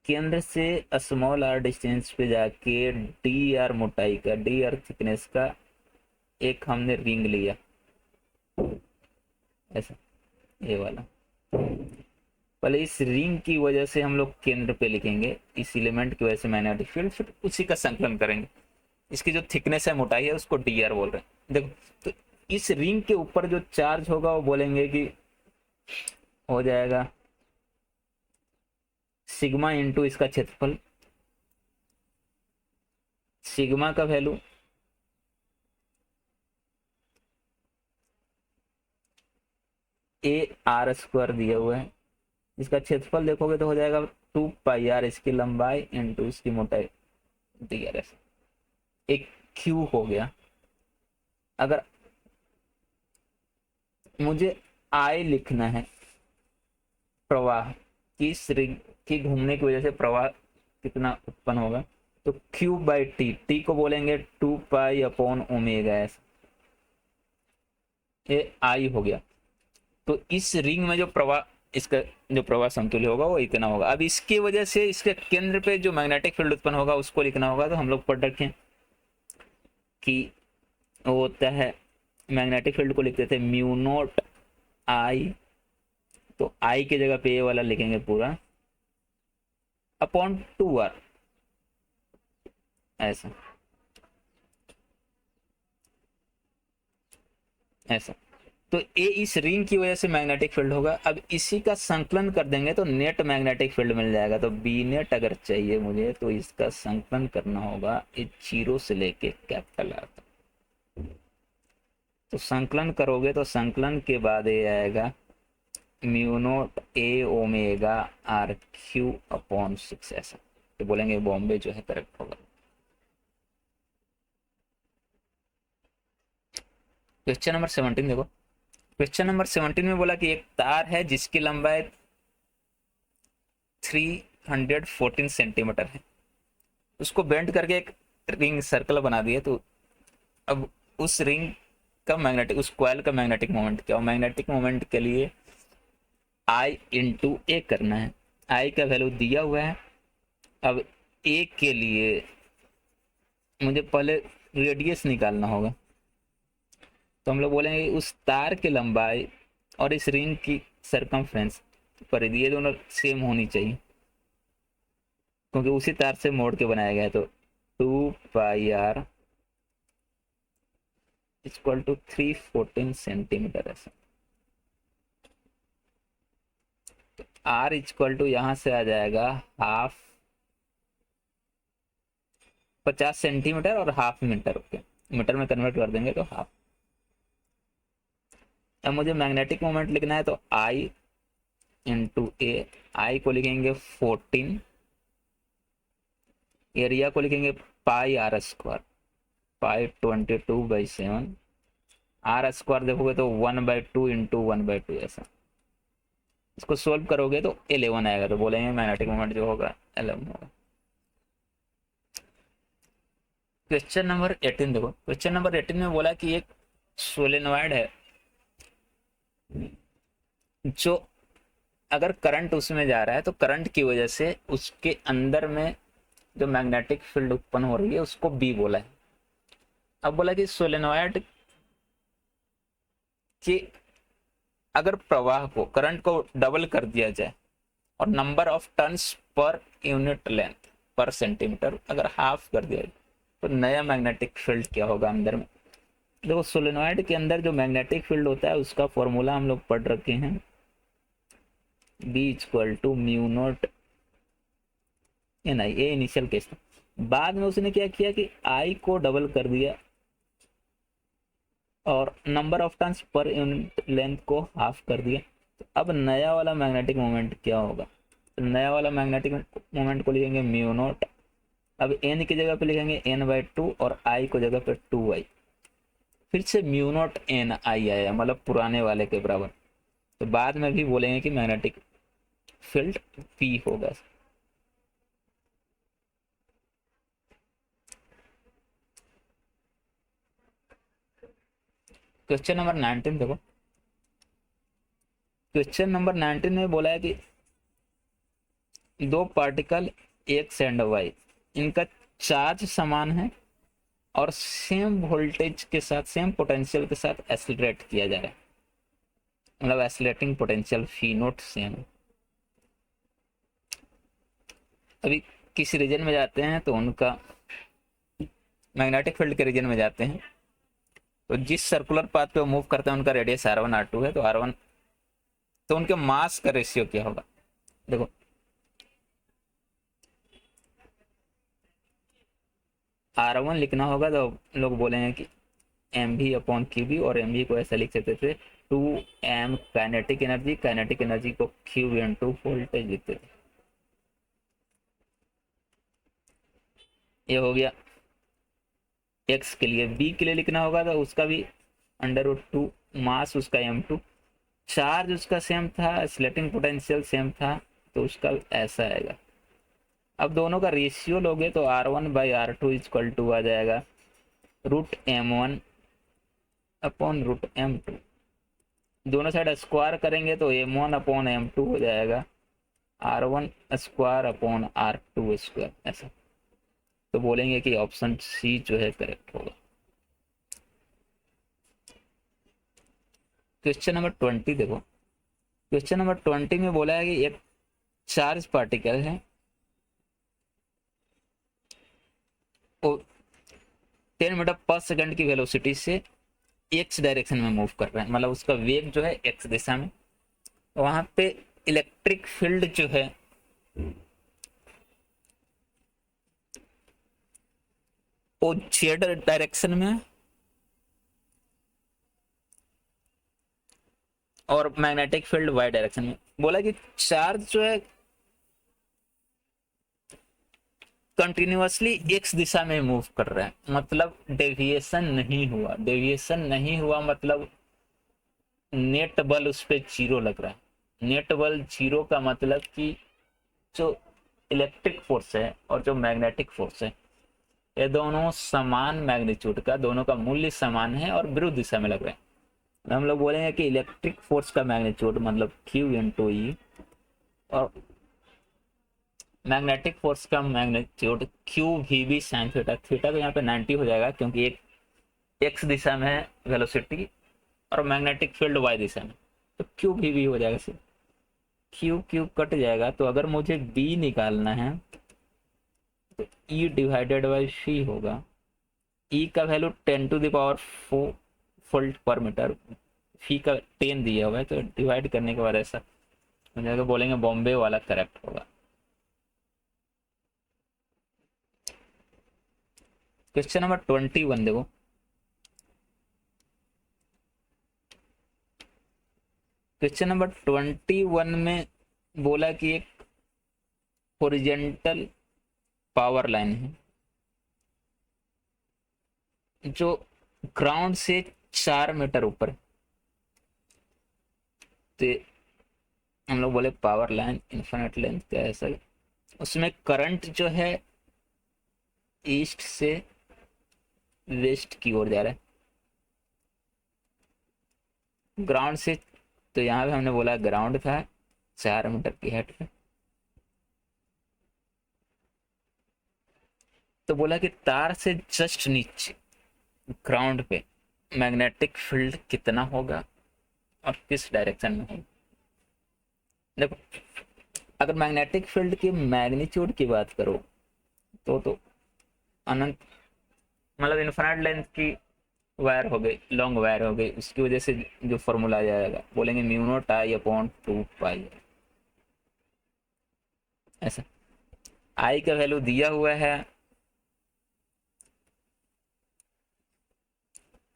केंद्र से स्मॉल आर डिस्टेंस पे जाके डी आर मोटाई का, डी आर थिकनेस का एक हमने रिंग लिया ऐसा, ये वाला। पहले इस रिंग की वजह से हम लोग केंद्र पे लिखेंगे, इस एलिमेंट की वजह से मैग्नेटिक फील्ड, फिर उसी का संकलन करेंगे। इसकी जो थिकनेस है, मोटाई है, उसको डी आर बोल रहे हैं। देखो तो इस रिंग के ऊपर जो चार्ज होगा वो बोलेंगे कि हो जाएगा सिग्मा इंटू इसका क्षेत्रफल, सिग्मा का वैल्यू ए आर स्क्वायर दिया हुआ है, इसका क्षेत्रफल देखोगे तो हो जाएगा 2 पाई आर, इसकी लंबाई इंटू इसकी मोटाई डी आर एस, एक क्यू हो गया। अगर मुझे आई लिखना है प्रवाह की, रिंग की घूमने की वजह से प्रवाह कितना उत्पन्न होगा, तो क्यू बाई टी, टी को बोलेंगे 2 पाई अपॉन ओमेगा एस, ये आई हो गया। तो इस रिंग में जो प्रवाह, इसका जो प्रवाह समतुल्य होगा वो इतना होगा। अब इसकी वजह से इसके केंद्र पे जो मैग्नेटिक फील्ड उत्पन्न होगा उसको लिखना होगा, तो हम लोग पढ़ रखे हैं कि वो होता है, मैग्नेटिक फील्ड को लिखते थे म्यू नोट आई, तो आई की जगह पे ये वाला लिखेंगे पूरा अपॉन 2r, ऐसा ऐसा। तो ए इस रिंग की वजह से मैग्नेटिक फील्ड होगा। अब इसी का संकलन कर देंगे तो नेट मैग्नेटिक फील्ड मिल जाएगा। तो बी नेट अगर चाहिए मुझे तो इसका संकलन करना होगा इस 0 से लेके कैपिटल आर तक। तो संकलन करोगे तो संकलन के बाद ये आएगा mu naught a omega r q upon 6, ऐसा। तो बोलेंगे बॉम्बे जो है करेक्ट होगा। क्वेश्चन नंबर 17 देखो। क्वेश्चन नंबर 17 में बोला कि एक तार है जिसकी लंबाई 314 सेंटीमीटर है, उसको बेंड करके एक रिंग सर्कल बना दिया। तो अब उस रिंग का मैग्नेटिक, उस कॉइल का मैग्नेटिक मोमेंट क्या हो? मैग्नेटिक मोमेंट के लिए आई इंटू ए करना है। आई का वैल्यू दिया हुआ है। अब ए के लिए मुझे पहले रेडियस निकालना होगा। तो हम लोग बोलेंगे उस तार की लंबाई और इस रिंग की सरकमफ्रेंस परिधि ये दोनों सेम होनी चाहिए, क्योंकि उसी तार से मोड़ के बनाया गया है। तो 2πr इक्वल टू 314 सेंटीमीटर ऐसा। तो r इक्वल टू यहाँ से आ जाएगा हाफ 50 सेंटीमीटर और हाफ मीटर। ओके, मीटर में कन्वर्ट कर देंगे तो हाफ। अब मुझे मैग्नेटिक मोमेंट लिखना है तो I इंटू ए, आई को लिखेंगे 14, एरिया को लिखेंगे pi r square, pi 22/7, r square देखोगे तो 1/2 इंटू 1/2 ऐसा। इसको सोल्व करोगे तो 11 आएगा। तो बोलेंगे मैग्नेटिक मोमेंट जो होगा 11 होगा। क्वेश्चन नंबर 18 देखो। क्वेश्चन नंबर 18 में बोला कि एक सोलेनॉइड है जो अगर करंट उसमें जा रहा है तो करंट की वजह से उसके अंदर में जो मैग्नेटिक फील्ड उत्पन्न हो रही है उसको बी बोला है। अब बोला कि सोलेनॉइड कि अगर प्रवाह को, करंट को डबल कर दिया जाए और number of turns per unit length पर सेंटीमीटर अगर हाफ कर दिया जाए तो नया मैग्नेटिक फील्ड क्या होगा अंदर में? देखो सोलेनॉइड के अंदर जो मैग्नेटिक फील्ड होता है उसका फॉर्मूला हम लोग पढ़ रखे हैं, B equal to mu naught N I. ये इनिशियल केस था। बाद में उसने क्या किया कि आई को डबल कर दिया और number of turns per unit length को हाफ कर दिया। तो अब नया वाला मैग्नेटिक मोमेंट क्या होगा? तो नया वाला मैग्नेटिक मोमेंट को लिखेंगे म्यू नॉट। अब एन की जगह पे लिखेंगे n/2 और आई को जगह पे 2i। फिर से म्यू नॉट एन आई आया, मतलब पुराने वाले के बराबर। तो बाद में भी बोलेंगे कि मैग्नेटिक फील्ड पी होगा। क्वेश्चन नंबर 19 देखो। क्वेश्चन नंबर 19 में बोला है कि दो पार्टिकल एक्स एंड वाई, इनका चार्ज समान है और सेम वोल्टेज के साथ, सेम पोटेंशियल के साथ एक्सीलरेट किया जा रहा है, मतलब एक्सीलरेटिंग पोटेंशियल फी नोट सेम। अभी किसी रीजन में जाते हैं तो उनका मैग्नेटिक फील्ड के रीजन में जाते हैं तो जिस सर्कुलर पाथ पे वो मूव करते हैं उनका रेडियस r1 r2 है। तो r1, तो उनके मास का रेशियो क्या होगा? देखो r1 लिखना होगा तो लोग बोलेंगे कि mv/qb, और mv को ऐसा लिख सकते थे 2m kinetic energy, kinetic energy को q इंटू वोल्टेज लिखते थे। ये हो गया x के लिए। b के लिए लिखना होगा तो उसका भी √2, मास उसका m2, चार्ज उसका सेम था, स्लेटिंग पोटेंशियल सेम था, तो उसका ऐसा आएगा। अब दोनों का रेशियो लोगे तो r1/r2 इक्वल टू आ जाएगा √m1 अपॉन √m2। दोनों साइड स्क्वायर करेंगे तो m1 अपॉन m2 हो जाएगा r1 square upon r2 square ऐसा। तो बोलेंगे कि ऑप्शन सी जो है करेक्ट होगा। क्वेश्चन नंबर 20 देखो। क्वेश्चन नंबर 20 में बोला है कि एक चार्ज पार्टिकल है, वो 10 मीटर पर सेकंड की वेलोसिटी से एक्स डायरेक्शन में मूव कर रहा है, मतलब उसका वेग जो है एक्स दिशा में। वहां पे इलेक्ट्रिक फील्ड जो है वो जेड डायरेक्शन में है, और मैग्नेटिक फील्ड वाई डायरेक्शन में। बोला कि चार्ज जो है कंटिन्यूअसली एक्स दिशा में मूव कर रहा है, मतलब डेविएशन नहीं हुआ। डेविएशन नहीं हुआ मतलब नेट बल उस पर जीरो लग रहा है। नेट बल जीरो का मतलब कि जो इलेक्ट्रिक फोर्स है और जो मैग्नेटिक फोर्स है, ये दोनों समान मैग्नीट्यूड का, दोनों का मूल्य समान है और विरुद्ध दिशा में लग रहे हैं। हम लोग बोलेंगे कि इलेक्ट्रिक फोर्स का मैग्नीट्यूड मतलब Q इंटू ई, और मैग्नेटिक फोर्स का magnitude q v B sine theta. Theta तो यहाँ पे 90 हो जाएगा क्योंकि एक एक्स दिशा में है वेलोसिटी और मैग्नेटिक फील्ड वाई दिशा में, तो क्यू वी बी हो जाएगा। सिर्फ क्यू क्यू कट जाएगा, तो अगर मुझे बी निकालना है तो ई डिवाइडेड बाई सी होगा। ई का वैल्यू 10⁴ वोल्ट पर मीटर, फी का 10 दिया हुआ है, तो डिवाइड करने के बाद ऐसा हो जाएगा। बोलेंगे बॉम्बे वाला करेक्ट होगा। क्वेश्चन नंबर 21 देखो। क्वेश्चन नंबर 21 में बोला कि एक हॉरिजॉन्टल पावर लाइन है जो ग्राउंड से 4 मीटर ऊपर है। तो हम लोग बोले पावर लाइन इन्फिनिट लेंथ क्या है सर, उसमें करंट जो है ईस्ट से वेस्ट की ओर जा रहा है, ग्राउंड से। तो यहाँ पे हमने बोला ग्राउंड था 4 मीटर की हाइट पे। तो बोला कि तार से जस्ट नीचे ग्राउंड पे मैग्नेटिक फील्ड कितना होगा और किस डायरेक्शन में होगा। देखो, अगर मैग्नेटिक फील्ड की मैग्नीट्यूड की बात करो तो अनंत, मतलब इन्फिनिट लेंथ की वायर हो गई, लॉन्ग वायर हो गई, उसकी वजह से जो फॉर्मूला आ जाएगा बोलेंगे म्यू नॉट आई अपॉन 2 पाई। ऐसा आई का वैल्यू दिया हुआ है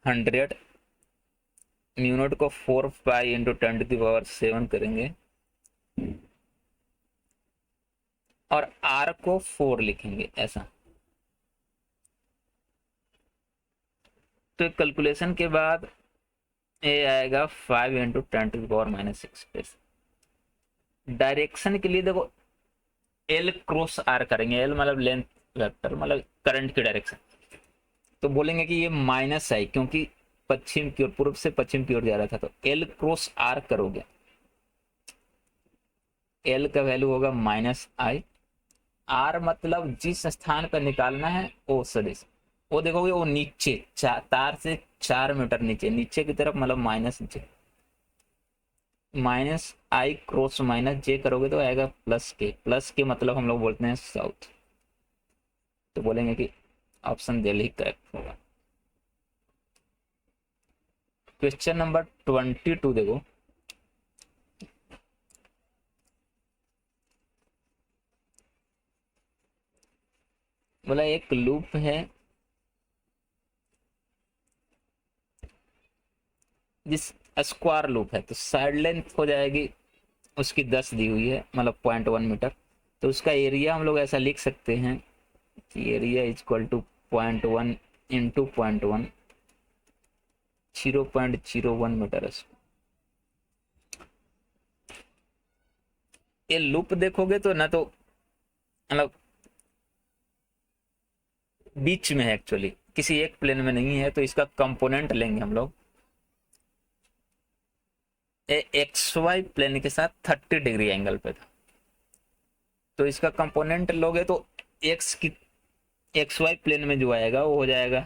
100, म्यू नॉट को 4 पाई इंटू 10⁷ करेंगे और आर को 4 लिखेंगे ऐसा। तो कैलकुलेशन के बाद ये आएगा 5 इंटू 10⁻⁻⁶। डायरेक्शन के लिए देखो एल क्रॉस आर करेंगे, एल मतलब लेंथ वेक्टर, मतलब करंट की डायरेक्शन। तो बोलेंगे कि ये माइनस आई क्योंकि पश्चिम की ओर, पूर्व से पश्चिम की ओर जा रहा था, तो एल क्रॉस आर करोगे, एल का वैल्यू होगा -i। आर मतलब जिस स्थान पर निकालना है वो सदिश, वो देखोगे वो नीचे तार से 4 मीटर नीचे, नीचे की तरफ, मतलब -j। -i क्रॉस -j करोगे तो आएगा +k। +k मतलब हम लोग बोलते हैं साउथ। तो बोलेंगे कि ऑप्शन दिल्ली करेक्ट होगा। क्वेश्चन नंबर 22 देखो। बोला एक लूप है जिस स्क्वायर लूप है, तो साइड लेंथ हो जाएगी उसकी 10 दी हुई है, मतलब 0.1 मीटर। तो उसका एरिया हम लोग ऐसा लिख सकते हैं कि area is equal to 0.1 into 0.1, 0.01 metre. ये लूप देखोगे तो ना, तो मतलब बीच में है, एक्चुअली किसी एक प्लेन में नहीं है। तो इसका कंपोनेंट लेंगे हम लोग, एक्स वाई प्लेन के साथ 30 डिग्री एंगल पे था। तो इसका कंपोनेंट लोगे तो एक्स वाई प्लेन में जो आएगा वो हो जाएगा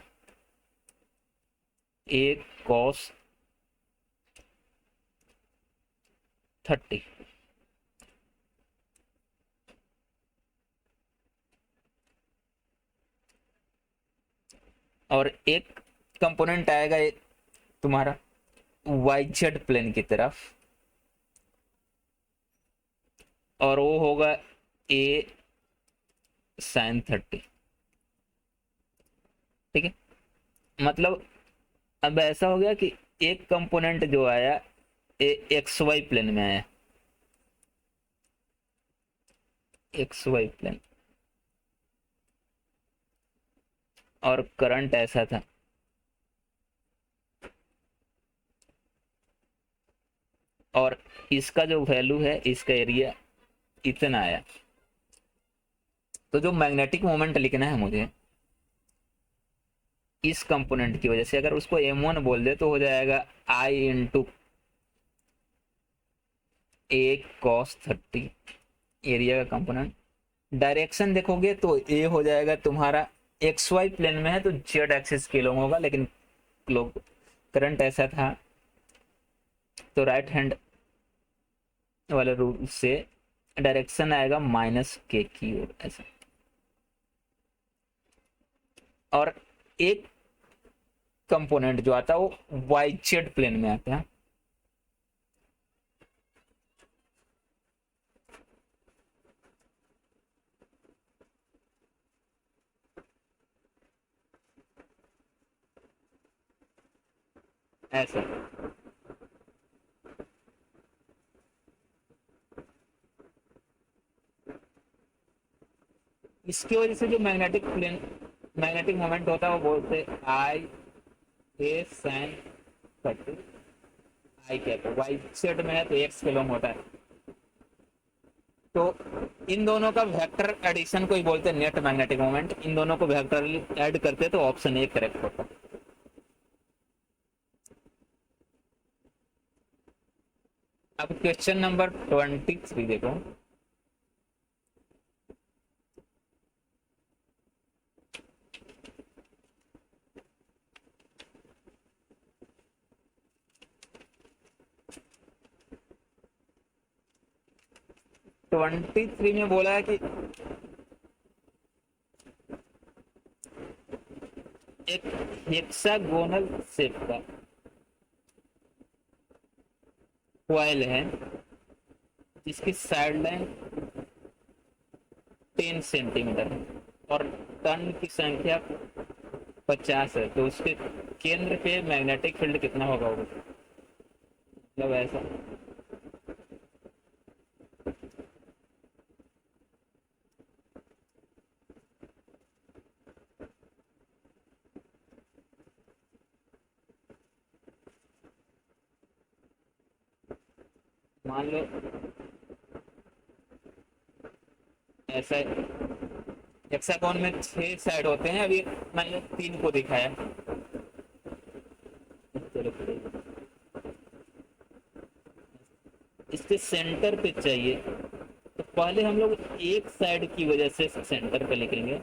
a cos 30। और एक कंपोनेंट आएगा तुम्हारा वाई जेड प्लेन की तरफ, और वो होगा ए साइन 30। ठीक है, मतलब अब ऐसा हो गया कि एक कंपोनेंट जो आया एक्स वाई प्लेन में आया, एक्स वाई प्लेन, और करंट ऐसा था, और इसका जो वैल्यू है, इसका एरिया इतना आया। तो जो मैग्नेटिक मोमेंट लिखना है मुझे इस कंपोनेंट की वजह से, अगर उसको m1 बोल दे तो हो जाएगा आई इंटू ए कॉस 30, एरिया का कंपोनेंट। डायरेक्शन देखोगे तो ए हो जाएगा तुम्हारा, एक्स वाई प्लेन में है तो जेड एक्सिस के लोग होगा, लेकिन लोग करंट ऐसा था तो राइट हैंड वाले रूल से डायरेक्शन आएगा माइनस के की ओर ऐसा। और एक कंपोनेंट जो आता है वो वाई जेड प्लेन में आता है। ऐसा इसकी वजह से जो मैग्नेटिक मोमेंट होता है वो बोलते आई ए साइन 30, आई कैप वाई जेड में है तो एक्स के लॉन्ग होता है। तो इन दोनों का वेक्टर एडिशन को ही बोलते हैं नेट मैग्नेटिक मोमेंट। इन दोनों को वेक्टर ऐड करते तो ऑप्शन ए करेक्ट होता। अब क्वेश्चन नंबर 23 देखो। ट्वेंटी थ्री में बोला है कि एक हेक्सागोनल शेप का कॉइल है जिसकी साइड लाइन 10 सेंटीमीटर है और टर्न की संख्या 50 है, तो उसके केंद्र पे मैग्नेटिक फील्ड कितना होगा? मतलब ऐसा मान लो ऐसा हेक्सागोन में 6 साइड होते हैं, अभी मैंने 3 को दिखाया। चलो इसके सेंटर पे चाहिए तो पहले हम लोग एक साइड की वजह से सेंटर पे लिखेंगे,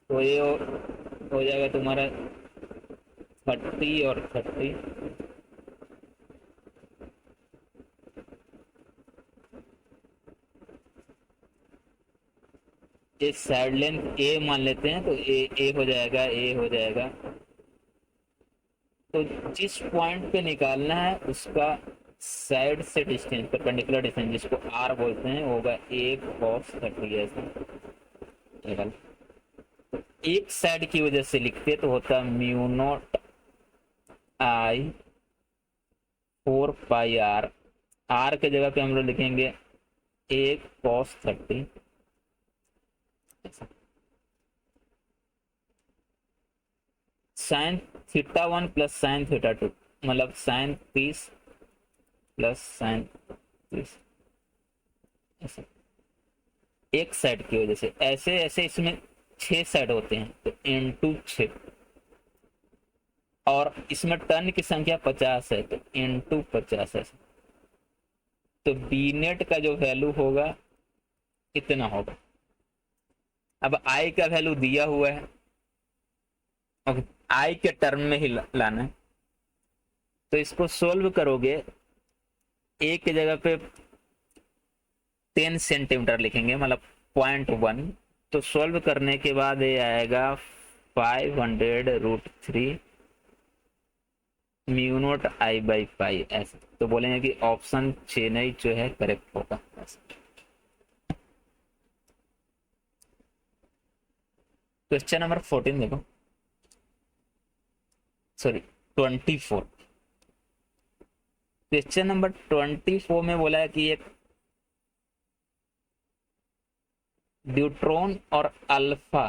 तो ये हो जाएगा तुम्हारा 30 और 30। ये साइड लेंथ ए मान लेते हैं तो ए हो जाएगा, ए हो जाएगा। तो जिस पॉइंट पे निकालना है उसका साइड से डिस्टेंस, परपेंडिकुलर डिस्टेंस जिसको आर बोलते हैं, होगा 1 cos 30 ऐसा। एक साइड की वजह से लिखते तो होता mu naught I 4 pi r. R के जगह पे हम लोग लिखेंगे 1 cos 30। Sine theta 1 plus sine theta 2, मतलब साइन 30 प्लस साइन 30 ऐसा। एक साइड की वजह से ऐसे ऐसे इसमें 6 साइड होते हैं तो इंटू 6, और इसमें टर्न की संख्या 50 है तो इंटू 50 है। तो बी नेट का जो वैल्यू होगा कितना होगा? अब आई का वैल्यू दिया हुआ है, अब आई के टर्म में ही लाना है। तो इसको सोल्व करोगे, एक की जगह पे 10 सेंटीमीटर लिखेंगे, मतलब 0.1। तो सोल्व करने के बाद ये आएगा 500√3 mu naught I by pi ऐसे। तो बोलेंगे कि ऑप्शन 6 नहीं जो है करेक्ट होगा। क्वेश्चन नंबर 14 देखो, सॉरी 24। क्वेश्चन नंबर 24 में बोला है कि एक ड्यूट्रॉन और अल्फा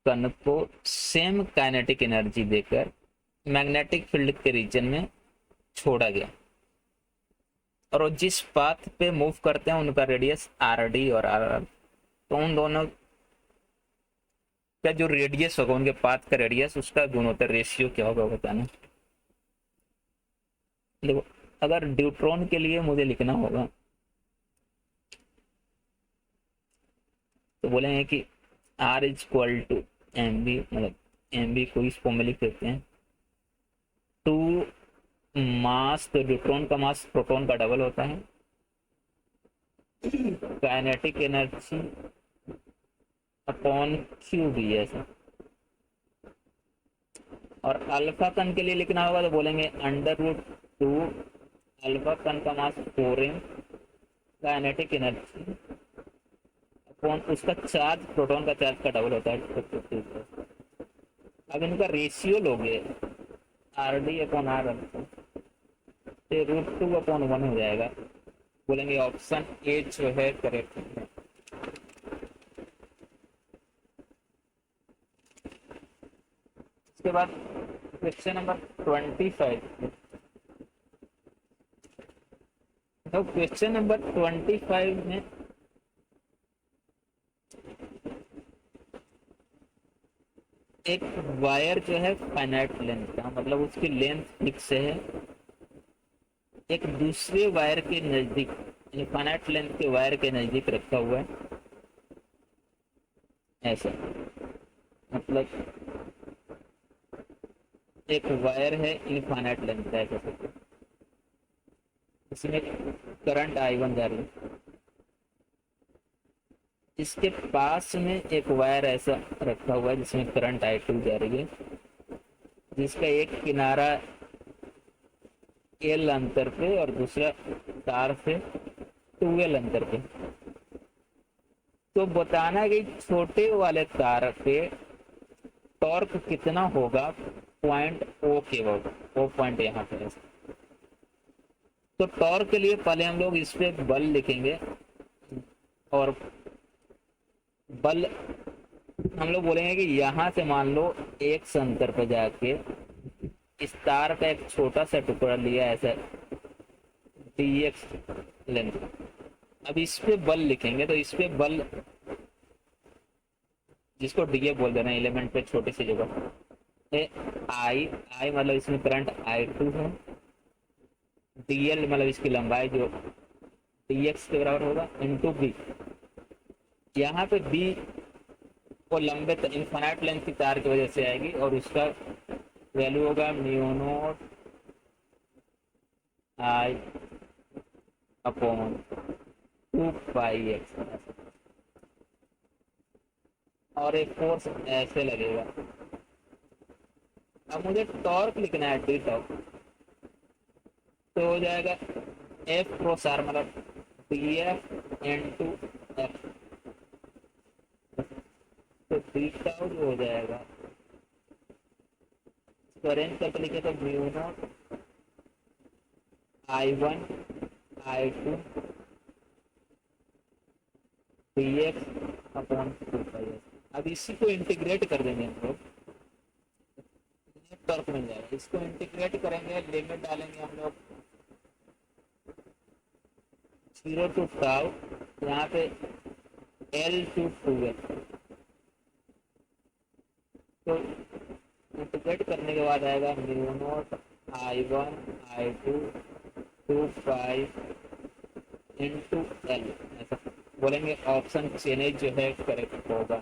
कण को सेम काइनेटिक एनर्जी देकर मैग्नेटिक फील्ड के रीजन में छोड़ा गया, और वो जिस पाथ पे मूव करते हैं उनका रेडियस आर डी और आर आर। तो उन दोनों का जो रेडियस होगा, उनके पाथ का रेडियस, उसका गुणोत्तर रेशियो क्या होगा बताना। देखो, अगर ड्यूट्रॉन के लिए मुझे लिखना होगा तो बोलेंगे कि R is equal to m B, मतलब एम बी को इस फॉर्म में लिख देते हैं, टू मास, तो ड्यूट्रॉन का मास प्रोटॉन का डबल होता है, काइनेटिक एनर्जी अपॉन क्यू भी ऐसा। और अल्फा कण के लिए लिखना होगा तो बोलेंगे √2 अल्फा कण का मास 4m काइनेटिक एनर्जी अपॉन उसका चार्ज, प्रोटॉन का चार्ज का डबल होता है। अब इनका रेशियो लोगे आर डी अपॉन आर, √2/1 हो जाएगा। बोलेंगे ऑप्शन ए जो है करेक्ट है। इसके बाद क्वेश्चन नंबर 25। तो क्वेश्चन नंबर 25 में एक वायर जो है फाइनाइट लेंथ का, मतलब उसकी लेंथ फिक्स है, एक दूसरे वायर के नजदीक, फाइनाइट लेंथ के वायर के नजदीक रखा हुआ है ऐसा। मतलब एक वायर है इनफाइनाइट लेंथ का ऐसा, इसमें करंट I1 जा रही है, इसके पास में एक वायर ऐसा रखा हुआ है जिसमें करंट I2 जा रही है, जिसका एक किनारा L अंतर पे और दूसरा तार से 2L अंतर पे। तो बताना कि छोटे वाले तार पे टॉर्क कितना होगा पॉइंट O के बाद, O पॉइंट यहाँ पे है। तो टॉर्क के लिए पहले हम लोग इस पे बल लिखेंगे, और बल हम लोग बोलेंगे कि यहाँ से मान लो एक अंतर पे जाके इस तार का एक छोटा सा टुकड़ा लिया ऐसा dx लेंथ। अब इस पे बल लिखेंगे, तो इस पे बल, जिसको डी बोल देना एलिमेंट पे छोटी सी जगह, आई मतलब इसमें करंट I2 है, dl मतलब इसकी लंबाई जो dx के बराबर होगा, इंटू बी। यहाँ पे बी को लंबे इनफाइनाइट लेंथ की तार की वजह से आएगी, और उसका वैल्यू होगा म्यू नॉट आई अपॉन 2πx, और एक फोर्स ऐसे लगेगा। अब मुझे टॉर्क लिखना है, डी टॉर्क, तो हो जाएगा F क्रॉस R, मतलब dF इंटू F। तो बीटा जो हो जाएगा, इसको अरेंज करके लिखे तो mu naught I1 I2 dx upon 2πs। अब इसी को इंटीग्रेट कर देंगे हम लोग, टॉर्क मिल जाएगा। इसको इंटीग्रेट करेंगे, लिमिट डालेंगे हम लोग 0 to टाउ, यहाँ पे L to 2L। तो इंटीग्रेट करने के बाद आएगा mu naught I1 I2 2π into L ऐसा। बोलेंगे ऑप्शन C जो है करेक्ट होगा।